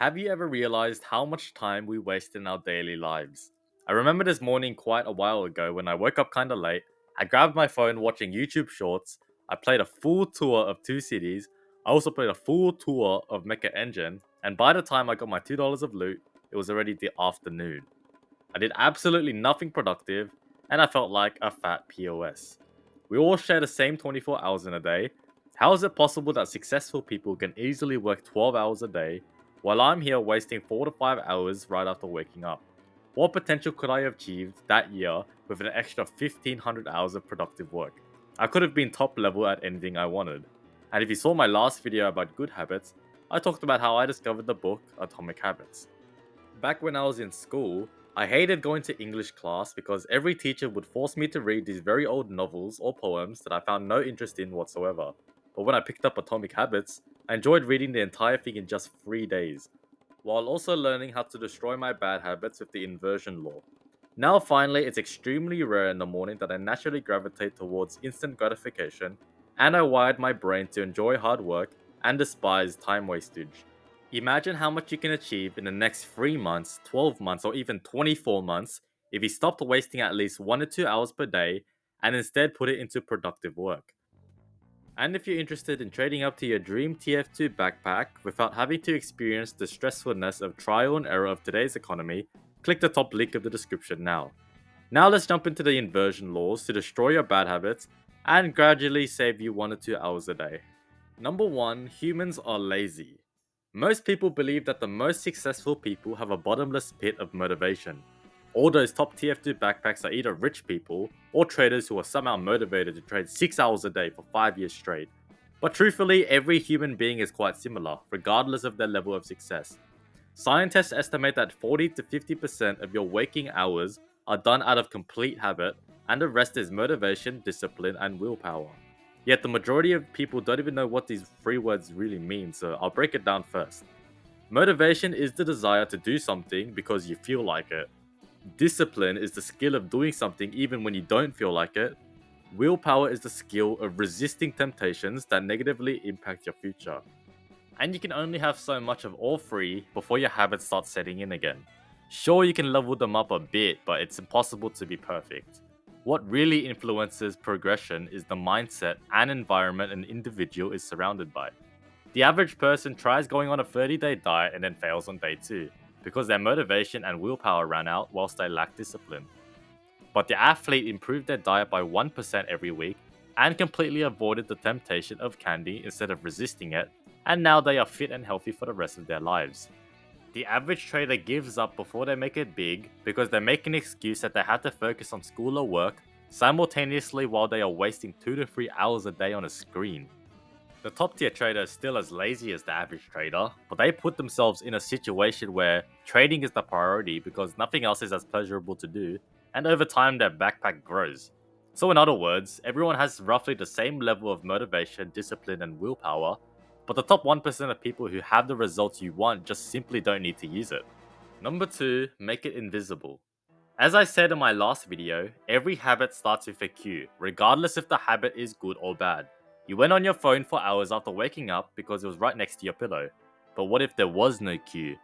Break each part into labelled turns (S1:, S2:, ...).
S1: Have you ever realized how much time we waste in our daily lives? I remember this morning quite a while ago when I woke up kinda late. I grabbed my phone watching YouTube shorts. I played a full tour of two cities. I also played a full tour of Mecha Engine. And by the time I got my $2 of loot, it was already the afternoon. I did absolutely nothing productive, and I felt like a fat POS. We all share the same 24 hours in a day. How is it possible that successful people can easily work 12 hours a day, while I'm here wasting 4 to 5 hours right after waking up? What potential could I have achieved that year with an extra 1500 hours of productive work? I could have been top level at anything I wanted. And if you saw my last video about good habits, I talked about how I discovered the book Atomic Habits. Back when I was in school, I hated going to English class because every teacher would force me to read these very old novels or poems that I found no interest in whatsoever. But when I picked up Atomic Habits, I enjoyed reading the entire thing in just 3 days, while also learning how to destroy my bad habits with the inversion law. Now finally, it's extremely rare in the morning that I naturally gravitate towards instant gratification, and I wired my brain to enjoy hard work and despise time wastage. Imagine how much you can achieve in the next 3 months, 12 months, or even 24 months if you stopped wasting at least 1 or 2 hours per day and instead put it into productive work. And if you're interested in trading up to your dream TF2 backpack without having to experience the stressfulness of trial and error of today's economy, click the top link of the description now. Now let's jump into the inversion laws to destroy your bad habits and gradually save you 1 or 2 hours a day. Number 1, humans are lazy. Most people believe that the most successful people have a bottomless pit of motivation. All those top TF2 backpacks are either rich people or traders who are somehow motivated to trade 6 hours a day for 5 years straight. But truthfully, every human being is quite similar, regardless of their level of success. Scientists estimate that 40 to 50% of your waking hours are done out of complete habit, and the rest is motivation, discipline, and willpower. Yet the majority of people don't even know what these three words really mean, so I'll break it down first. Motivation is the desire to do something because you feel like it. Discipline is the skill of doing something even when you don't feel like it. Willpower is the skill of resisting temptations that negatively impact your future. And you can only have so much of all three before your habits start setting in again. Sure, you can level them up a bit, but it's impossible to be perfect. What really influences progression is the mindset and environment an individual is surrounded by. The average person tries going on a 30-day diet and then fails on day 2, because their motivation and willpower ran out whilst they lacked discipline. But the athlete improved their diet by 1% every week and completely avoided the temptation of candy instead of resisting it, and now they are fit and healthy for the rest of their lives. The average trader gives up before they make it big because they make an excuse that they have to focus on school or work simultaneously while they are wasting 2 to 3 hours a day on a screen. The top tier trader is still as lazy as the average trader, but they put themselves in a situation where trading is the priority because nothing else is as pleasurable to do, and over time their backpack grows. So in other words, everyone has roughly the same level of motivation, discipline, and willpower, but the top 1% of people who have the results you want just simply don't need to use it. Number 2, make it invisible. As I said in my last video, every habit starts with a cue, regardless if the habit is good or bad. You went on your phone for hours after waking up because it was right next to your pillow. But what if there was no cue?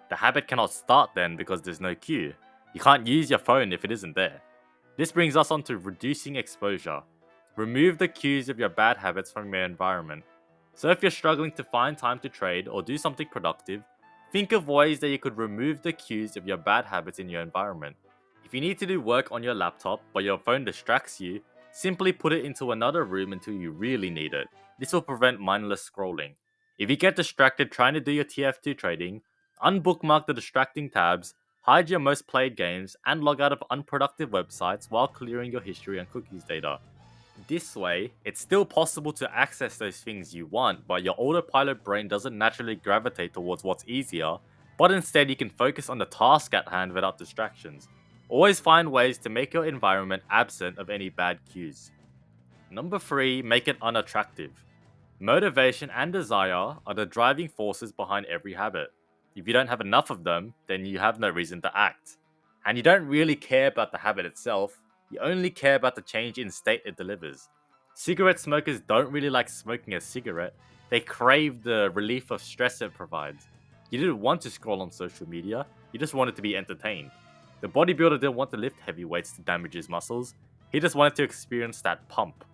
S1: The habit cannot start then because there's no cue. You can't use your phone if it isn't there. This brings us on to reducing exposure. Remove the cues of your bad habits from your environment. So if you're struggling to find time to trade or do something productive, think of ways that you could remove the cues of your bad habits in your environment. If you need to do work on your laptop but your phone distracts you, simply put it into another room until you really need it. This will prevent mindless scrolling. If you get distracted trying to do your TF2 trading, unbookmark the distracting tabs, hide your most played games, and log out of unproductive websites while clearing your history and cookies data. This way, it's still possible to access those things you want, but your autopilot brain doesn't naturally gravitate towards what's easier, but instead you can focus on the task at hand without distractions. Always find ways to make your environment absent of any bad cues. Number 3, make it unattractive. Motivation and desire are the driving forces behind every habit. If you don't have enough of them, then you have no reason to act. And you don't really care about the habit itself, you only care about the change in state it delivers. Cigarette smokers don't really like smoking a cigarette, they crave the relief of stress it provides. You didn't want to scroll on social media, you just wanted to be entertained. The bodybuilder didn't want to lift heavy weights to damage his muscles, he just wanted to experience that pump.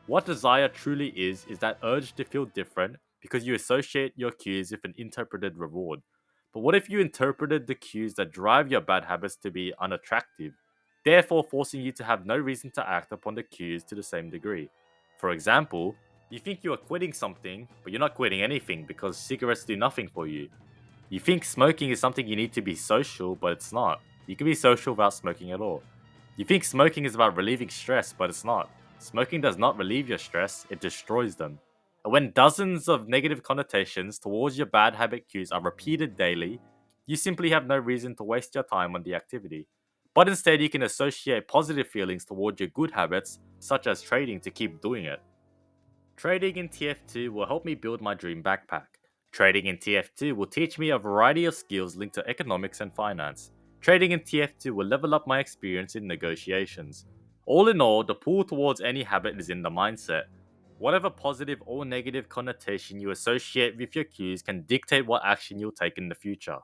S1: What desire truly is that urge to feel different because you associate your cues with an interpreted reward. But what if you interpreted the cues that drive your bad habits to be unattractive, therefore forcing you to have no reason to act upon the cues to the same degree? For example, you think you are quitting something, but you're not quitting anything because cigarettes do nothing for you. You think smoking is something you need to be social, but it's not. You can be social without smoking at all. You think smoking is about relieving stress, but it's not. Smoking does not relieve your stress, it destroys them. And when dozens of negative connotations towards your bad habit cues are repeated daily, you simply have no reason to waste your time on the activity. But instead, you can associate positive feelings towards your good habits, such as trading, to keep doing it. Trading in TF2 will help me build my dream backpack. Trading in TF2 will teach me a variety of skills linked to economics and finance. Trading in TF2 will level up my experience in negotiations. All in all, the pull towards any habit is in the mindset. Whatever positive or negative connotation you associate with your cues can dictate what action you'll take in the future.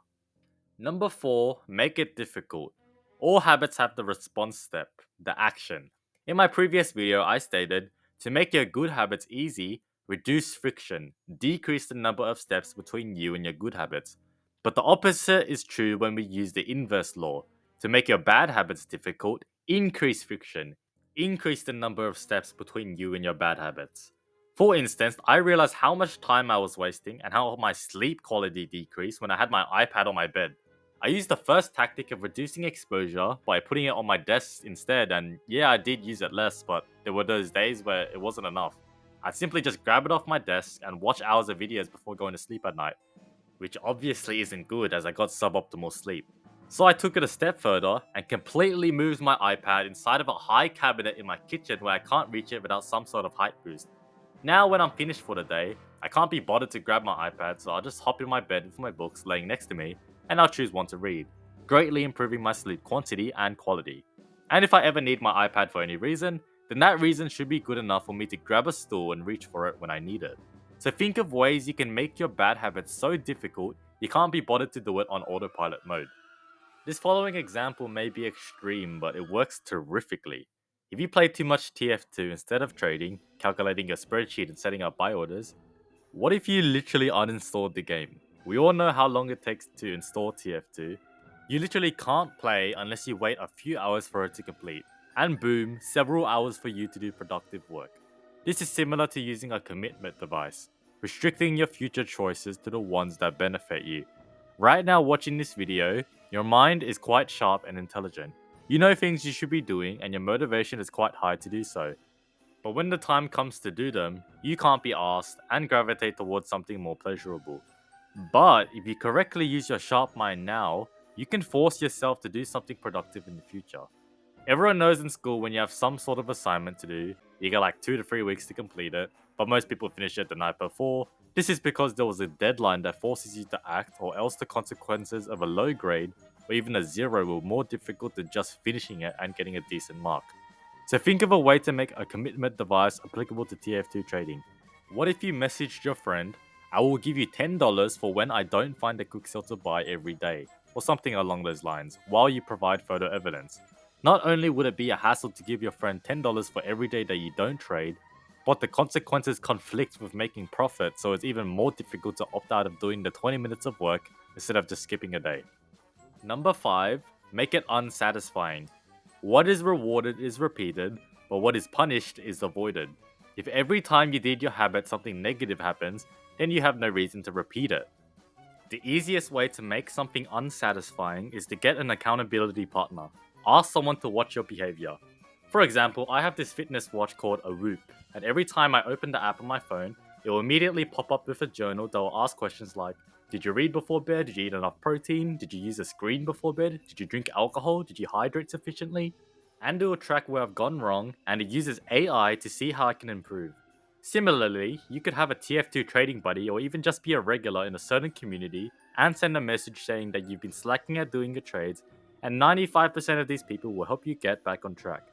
S1: Number 4, make it difficult. All habits have the response step, the action. In my previous video, I stated to make your good habits easy, reduce friction, decrease the number of steps between you and your good habits. But the opposite is true when we use the inverse law. To make your bad habits difficult, increase friction, increase the number of steps between you and your bad habits. For instance, I realized how much time I was wasting and how my sleep quality decreased when I had my iPad on my bed. I used the first tactic of reducing exposure by putting it on my desk instead, and yeah, I did use it less, but there were those days where it wasn't enough. I'd simply just grab it off my desk and watch hours of videos before going to sleep at night, which obviously isn't good as I got suboptimal sleep. So I took it a step further and completely moved my iPad inside of a high cabinet in my kitchen where I can't reach it without some sort of height boost. Now, when I'm finished for the day, I can't be bothered to grab my iPad, so I'll just hop in my bed with my books laying next to me, and I'll choose one to read, greatly improving my sleep quantity and quality. And if I ever need my iPad for any reason, then that reason should be good enough for me to grab a stool and reach for it when I need it. So think of ways you can make your bad habits so difficult you can't be bothered to do it on autopilot mode. This following example may be extreme, but it works terrifically. If you play too much TF2 instead of trading, calculating your spreadsheet and setting up buy orders, what if you literally uninstalled the game? We all know how long it takes to install TF2. You literally can't play unless you wait a few hours for it to complete, and boom, several hours for you to do productive work. This is similar to using a commitment device, restricting your future choices to the ones that benefit you. Right now, watching this video, your mind is quite sharp and intelligent. You know things you should be doing, and your motivation is quite high to do so. But when the time comes to do them, you can't be asked and gravitate towards something more pleasurable. But if you correctly use your sharp mind now, you can force yourself to do something productive in the future. Everyone knows in school when you have some sort of assignment to do, you get like 2 to 3 weeks to complete it, but most people finish it the night before. This is because there was a deadline that forces you to act, or else the consequences of a low grade or even a 0 were more difficult than just finishing it and getting a decent mark. So think of a way to make a commitment device applicable to TF2 trading. What if you messaged your friend, I will give you $10 for when I don't find a quicksell to buy every day, or something along those lines, while you provide photo evidence. Not only would it be a hassle to give your friend $10 for every day that you don't trade, but the consequences conflict with making profit, so it's even more difficult to opt out of doing the 20 minutes of work instead of just skipping a day. Number 5, make it unsatisfying. What is rewarded is repeated, but what is punished is avoided. If every time you did your habit something negative happens, then you have no reason to repeat it. The easiest way to make something unsatisfying is to get an accountability partner. Ask someone to watch your behavior. For example, I have this fitness watch called a Whoop, and every time I open the app on my phone, it will immediately pop up with a journal that will ask questions like, did you read before bed? Did you eat enough protein? Did you use a screen before bed? Did you drink alcohol? Did you hydrate sufficiently? And it will track where I've gone wrong, and it uses AI to see how I can improve. Similarly, you could have a TF2 trading buddy or even just be a regular in a certain community and send a message saying that you've been slacking at doing your trades, and 95% of these people will help you get back on track.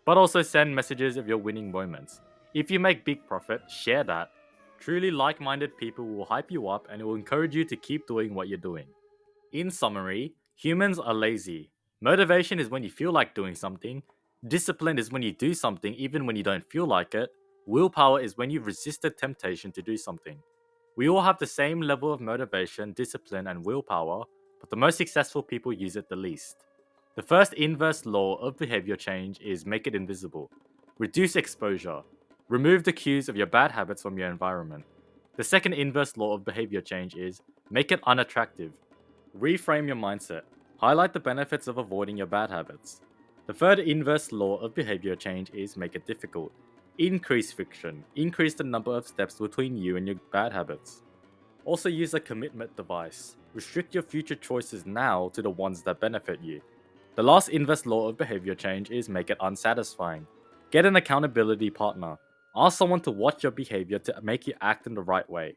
S1: But also send messages of your winning moments. If you make big profit, share that. Truly like minded people will hype you up and it will encourage you to keep doing what you're doing. In summary, humans are lazy. Motivation is when you feel like doing something. Discipline is when you do something even when you don't feel like it. Willpower is when you've resisted temptation to do something. We all have the same level of motivation, discipline, and willpower, but the most successful people use it the least. The first inverse law of behavior change is make it invisible. Reduce exposure. Remove the cues of your bad habits from your environment. The second inverse law of behavior change is make it unattractive. Reframe your mindset. Highlight the benefits of avoiding your bad habits. The third inverse law of behavior change is make it difficult. Increase friction. Increase the number of steps between you and your bad habits. Also use a commitment device. Restrict your future choices now to the ones that benefit you. The last inverse law of behavior change is make it unsatisfying. Get an accountability partner. Ask someone to watch your behavior to make you act in the right way.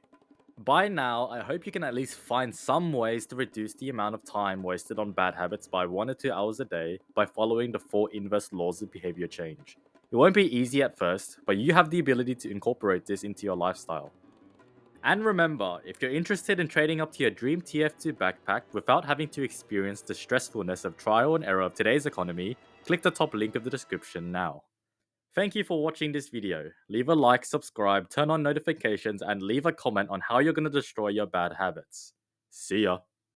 S1: By now, I hope you can at least find some ways to reduce the amount of time wasted on bad habits by 1 or 2 hours a day by following the 4 inverse laws of behavior change. It won't be easy at first, but you have the ability to incorporate this into your lifestyle. And remember, if you're interested in trading up to your dream TF2 backpack without having to experience the stressfulness of trial and error of today's economy, click the top link of the description now. Thank you for watching this video. Leave a like, subscribe, turn on notifications, and leave a comment on how you're going to destroy your bad habits. See ya.